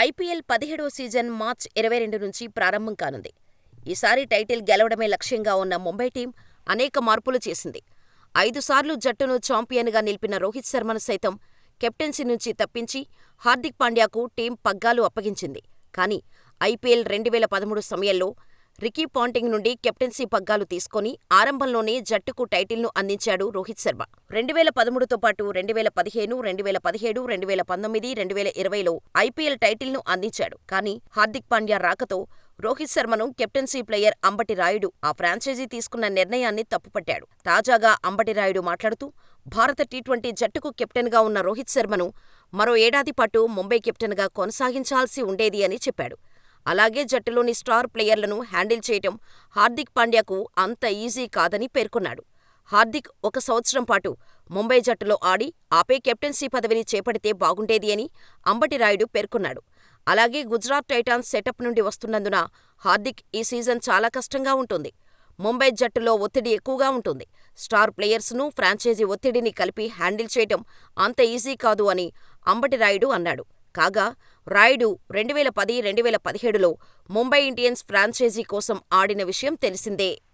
IPL 17వ season మార్చి 22 నుంచి ప్రారంభం కానుంది. ఈసారి టైటిల్ గెలవడమే లక్ష్యంగా ఉన్న ముంబై టీం అనేక మార్పులు చేసింది. 5 సార్లు జట్టును చాంపియన్గా నిలిపిన రోహిత్ శర్మను సైతం కెప్టెన్సీ నుంచి తప్పించి హార్దిక్ పాండ్యాకు టీం పగ్గాలు అప్పగించింది. కానీ ఐపీఎల్ 2013 సమయంలో రికీ పాంటింగ్ నుండి కెప్టెన్సీ పగ్గాలు తీసుకొని ఆరంభంలోనే జట్టుకు టైటిల్ను అందించాడు రోహిత్ శర్మ. 2013తో పాటు 2015, 2017, 2019, 2020లో ఐపీఎల్ టైటిల్ను అందించాడు. కానీ హార్దిక్ పాండ్యా రాకతో రోహిత్ శర్మను కెప్టెన్సీ ప్లేయర్ అంబటి రాయుడు ఆ ఫ్రాంచైజీ తీసుకున్న నిర్ణయాన్ని తప్పుపట్టాడు. తాజాగా అంబటి రాయుడు మాట్లాడుతూ భారత టీ20 జట్టుకు కెప్టెన్గా ఉన్న రోహిత్ శర్మను మరో ఏడాది పాటు ముంబై కెప్టెన్గా కొనసాగించాల్సి ఉండేది అని చెప్పాడు. అలాగే జట్టులోని స్టార్ ప్లేయర్లను హ్యాండిల్ చేయటం హార్దిక్ పాండ్యాకు అంత ఈజీ కాదని పేర్కొన్నాడు. హార్దిక్ 1 సంవత్సరం పాటు ముంబై జట్టులో ఆడి ఆపై కెప్టెన్సీ పదవిని చేపడితే బాగుండేది అని అంబటి రాయుడు పేర్కొన్నాడు. అలాగే గుజరాత్ టైటాన్స్ సెటప్ నుండి వస్తున్నందున హార్దిక్ ఈ సీజన్ చాలా కష్టంగా ఉంటుంది. ముంబై జట్టులో ఒత్తిడి ఎక్కువగా ఉంటుంది. స్టార్ ప్లేయర్స్ను, ఫ్రాంచైజీ ఒత్తిడిని కలిపి హ్యాండిల్ చేయటం అంత ఈజీ కాదు అని అంబటి రాయుడు అన్నాడు. కాగా రాయుడు 2010, 2017లో ముంబై ఇండియన్స్ ఫ్రాంచైజీ కోసం ఆడిన విషయం తెలిసిందే.